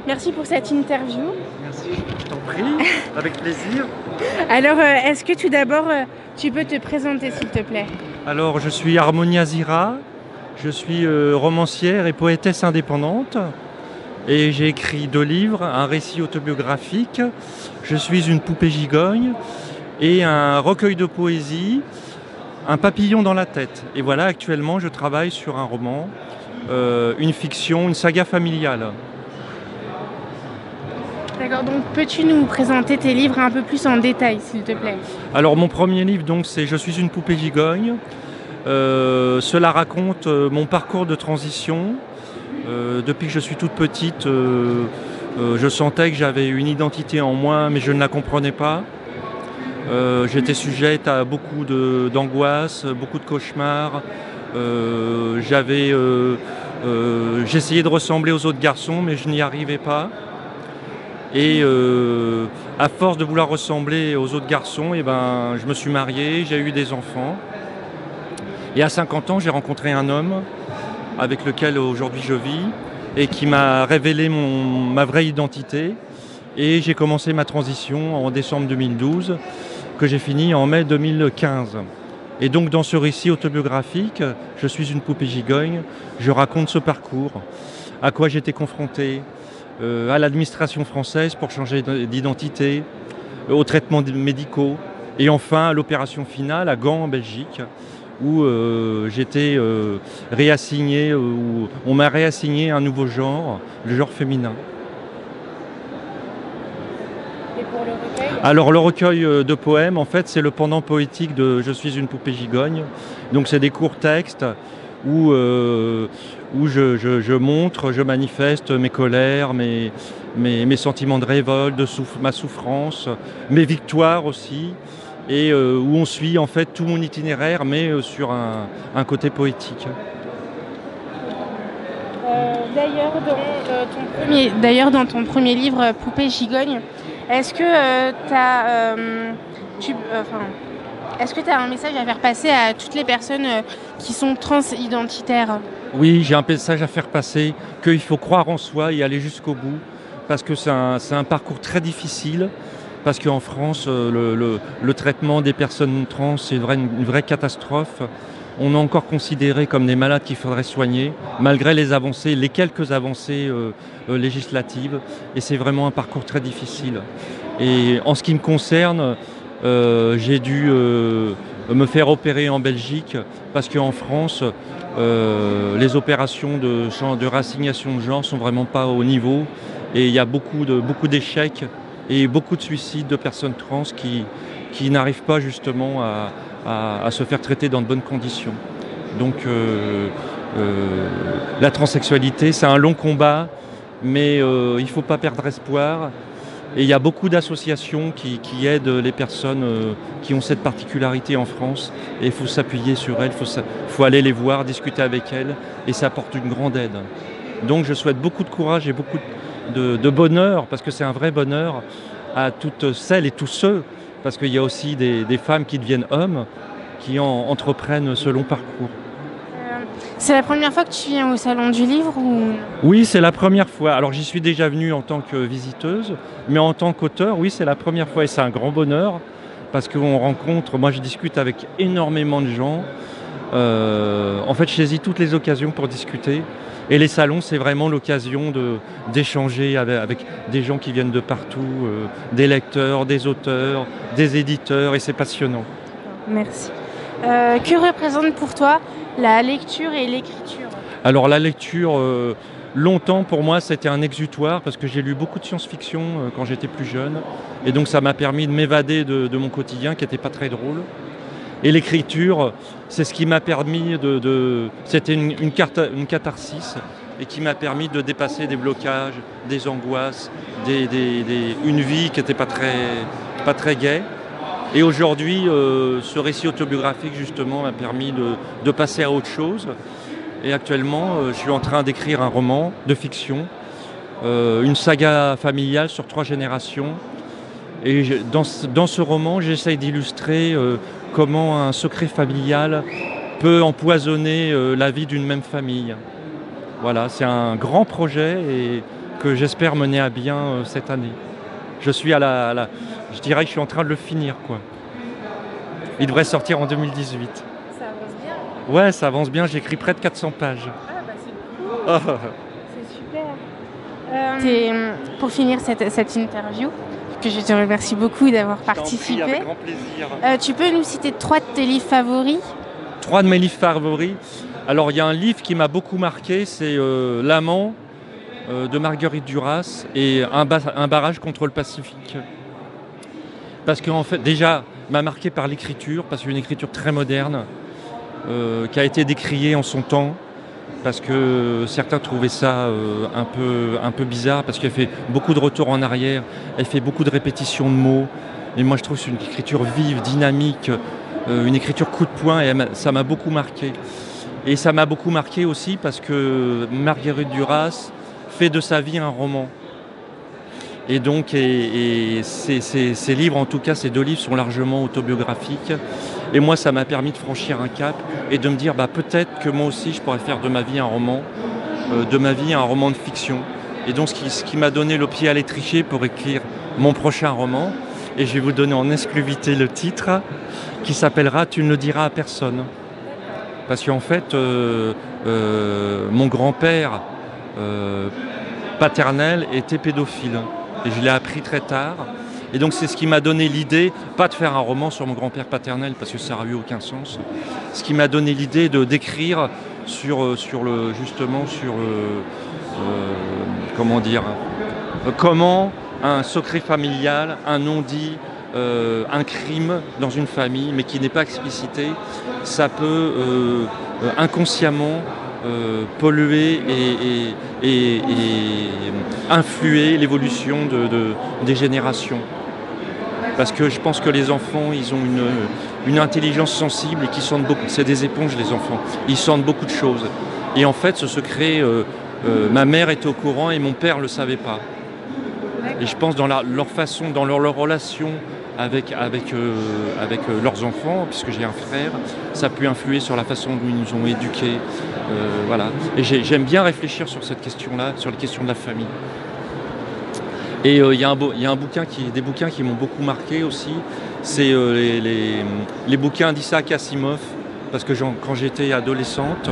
merci pour cette interview. Merci, je t'en prie, avec plaisir. Alors, est-ce que tout d'abord, tu peux te présenter, s'il te plaît? Alors, je suis Harmonia Zira, je suis romancière et poétesse indépendante. Et j'ai écrit 2 livres, un récit autobiographique, Je suis une poupée gigogne, et un recueil de poésie, Un papillon dans la tête. Et voilà, actuellement, je travaille sur un roman, une fiction, une saga familiale. D'accord, donc peux-tu nous présenter tes livres un peu plus en détail, s'il te plaît? Alors, mon premier livre, donc, c'est Je suis une poupée gigogne. Cela raconte mon parcours de transition. Depuis que je suis toute petite, je sentais que j'avais une identité en moi, mais je ne la comprenais pas. J'étais sujette à beaucoup d'angoisse, beaucoup de cauchemars. J'essayais de ressembler aux autres garçons, mais je n'y arrivais pas. Et à force de vouloir ressembler aux autres garçons, je me suis marié, j'ai eu des enfants. Et à 50 ans, j'ai rencontré un homme avec lequel aujourd'hui je vis et qui m'a révélé ma vraie identité. Et j'ai commencé ma transition en décembre 2012, que j'ai fini en mai 2015. Et donc dans ce récit autobiographique, Je suis une poupée gigogne, je raconte ce parcours, à quoi j'étais confronté, à l'administration française pour changer d'identité, aux traitements médicaux, et enfin à l'opération finale à Gand en Belgique, où j'étais réassigné, où on m'a réassigné un nouveau genre, le genre féminin. Et pour le recueil? Alors le recueil de poèmes, en fait, c'est le pendant poétique de Je suis une poupée gigogne. Donc c'est des courts textes où je montre, je manifeste mes colères, mes sentiments de révolte, ma souffrance, mes victoires aussi, et où on suit en fait tout mon itinéraire, mais sur un côté poétique. D'ailleurs, dans ton premier livre, Poupée gigogne, est-ce que est-ce que tu as un message à faire passer à toutes les personnes qui sont transidentitaires? Oui, j'ai un message à faire passer, qu'il faut croire en soi et aller jusqu'au bout, parce que c'est un parcours très difficile, parce qu'en France, le traitement des personnes trans, c'est une vraie catastrophe. On est encore considérés comme des malades qu'il faudrait soigner, malgré les avancées, les quelques avancées législatives. Et c'est vraiment un parcours très difficile. Et en ce qui me concerne, j'ai dû me faire opérer en Belgique, parce qu'en France, les opérations de réassignation de genre sont vraiment pas au niveau. Et il y a beaucoup d'échecs et beaucoup de suicides de personnes trans qui n'arrivent pas justement à se faire traiter dans de bonnes conditions. Donc la transsexualité, c'est un long combat, mais il ne faut pas perdre espoir. Et il y a beaucoup d'associations qui aident les personnes qui ont cette particularité en France. Et il faut s'appuyer sur elles, il faut aller les voir, discuter avec elles, et ça apporte une grande aide. Donc je souhaite beaucoup de courage et beaucoup de bonheur, parce que c'est un vrai bonheur, à toutes celles et tous ceux, parce qu'il y a aussi des femmes qui deviennent hommes, qui entreprennent ce long parcours. C'est la première fois que tu viens au Salon du Livre ou... Oui, c'est la première fois. Alors j'y suis déjà venue en tant que visiteuse, mais en tant qu'auteur, oui, c'est la première fois et c'est un grand bonheur, parce qu'on rencontre, moi je discute avec énormément de gens. En fait, je saisis toutes les occasions pour discuter. Et les salons, c'est vraiment l'occasion d'échanger avec des gens qui viennent de partout, des lecteurs, des auteurs, des éditeurs, et c'est passionnant. Merci. Que représente pour toi la lecture et l'écriture? Alors la lecture, longtemps pour moi, c'était un exutoire, parce que j'ai lu beaucoup de science-fiction quand j'étais plus jeune. Et donc ça m'a permis de m'évader de mon quotidien qui n'était pas très drôle. Et l'écriture, c'est ce qui m'a permis c'était une catharsis, et qui m'a permis de dépasser des blocages, des angoisses, une vie qui n'était pas très gaie. Et aujourd'hui, ce récit autobiographique, justement, m'a permis de passer à autre chose. Et actuellement, je suis en train d'écrire un roman de fiction, une saga familiale sur 3 générations. Et dans ce roman, j'essaye d'illustrer comment un secret familial peut empoisonner la vie d'une même famille. Voilà, c'est un grand projet et que j'espère mener à bien cette année. Je suis je dirais que je suis en train de le finir, quoi. Il devrait sortir en 2018. Ça avance bien. Ouais, ça avance bien, j'ai écrit près de 400 pages. Ah bah c'est cool, c'est super. Pour finir cette interview, que je te remercie beaucoup d'avoir participé. Avec grand plaisir. Tu peux nous citer 3 de tes livres favoris? 3 de mes livres favoris. Alors il y a un livre qui m'a beaucoup marqué, c'est L'amant de Marguerite Duras et un barrage contre le Pacifique. Parce qu'en fait, déjà, m'a marqué par l'écriture, parce qu'il y a une écriture très moderne, qui a été décriée en son temps, parce que certains trouvaient ça un peu bizarre, parce qu'elle fait beaucoup de retours en arrière, elle fait beaucoup de répétitions de mots, et moi je trouve que c'est une écriture vive, dynamique, une écriture coup de poing, et ça m'a beaucoup marqué. Et ça m'a beaucoup marqué aussi parce que Marguerite Duras fait de sa vie un roman. Et donc, ces livres, en tout cas ces 2 livres, sont largement autobiographiques. Et moi, ça m'a permis de franchir un cap et de me dire, peut-être que moi aussi, je pourrais faire de ma vie un roman, de fiction. Et donc, ce qui m'a donné le pied à l'étrier pour écrire mon prochain roman. Et je vais vous donner en exclusivité le titre, qui s'appellera « Tu ne le diras à personne ». Parce qu'en fait, mon grand-père paternel était pédophile. Et je l'ai appris très tard. Et donc c'est ce qui m'a donné l'idée, pas de faire un roman sur mon grand-père paternel, parce que ça n'aurait eu aucun sens. Ce qui m'a donné l'idée d'écrire comment un secret familial, un non-dit, un crime dans une famille, mais qui n'est pas explicité, ça peut inconsciemment polluer et influer l'évolution des générations. Parce que je pense que les enfants, ils ont une intelligence sensible et qui sentent beaucoup. C'est des éponges, les enfants. Ils sentent beaucoup de choses. Et en fait, ce secret, ma mère était au courant et mon père ne le savait pas. Et je pense dans leur façon, dans leur relation avec leurs enfants, puisque j'ai un frère, ça a pu influer sur la façon dont ils nous ont éduqués. Voilà. Et j'aime bien réfléchir sur cette question-là, sur les questions de la famille. Et il y a des bouquins qui m'ont beaucoup marqué aussi, c'est les bouquins d'Isaac Asimov, parce que quand j'étais adolescente,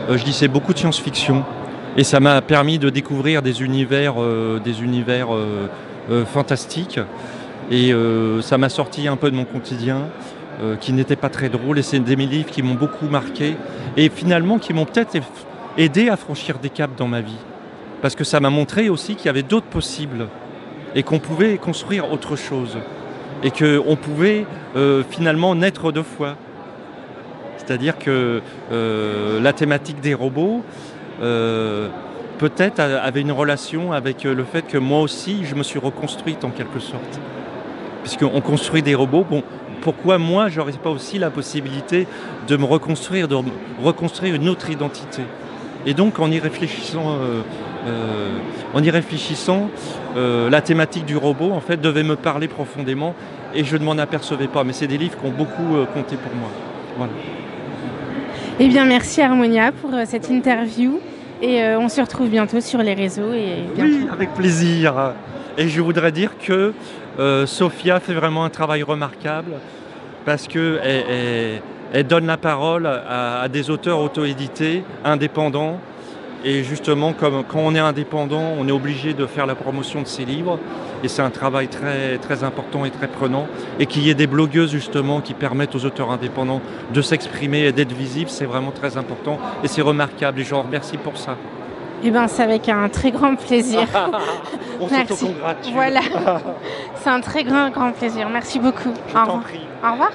je lisais beaucoup de science-fiction. Et ça m'a permis de découvrir des univers fantastiques. Et ça m'a sorti un peu de mon quotidien, qui n'était pas très drôle. Et c'est des livres qui m'ont beaucoup marqué. Et finalement, qui m'ont peut-être aidé à franchir des caps dans ma vie. Parce que ça m'a montré aussi qu'il y avait d'autres possibles. Et qu'on pouvait construire autre chose. Et qu'on pouvait finalement naître 2 fois. C'est-à-dire que la thématique des robots... peut-être avait une relation avec le fait que moi aussi je me suis reconstruite en quelque sorte. Puisqu'on construit des robots, bon, pourquoi moi j'aurais pas aussi la possibilité de me reconstruire, de reconstruire une autre identité. Et donc en y réfléchissant, la thématique du robot en fait devait me parler profondément et je ne m'en apercevais pas. Mais c'est des livres qui ont beaucoup compté pour moi. Voilà. Eh bien, merci Harmonia pour cette interview et on se retrouve bientôt sur les réseaux. Oui, avec plaisir. Et je voudrais dire que Sophia fait vraiment un travail remarquable parce qu'elle donne la parole à des auteurs auto-édités, indépendants. Et justement, comme quand on est indépendant, on est obligé de faire la promotion de ses livres. Et c'est un travail très, très important et très prenant. Et qu'il y ait des blogueuses justement qui permettent aux auteurs indépendants de s'exprimer et d'être visibles, c'est vraiment très important. Et c'est remarquable et je vous remercie pour ça. Eh bien, c'est avec un très grand plaisir. On s'autocongratule. Voilà, c'est un très grand plaisir. Merci beaucoup. Je t'en prie. Au revoir.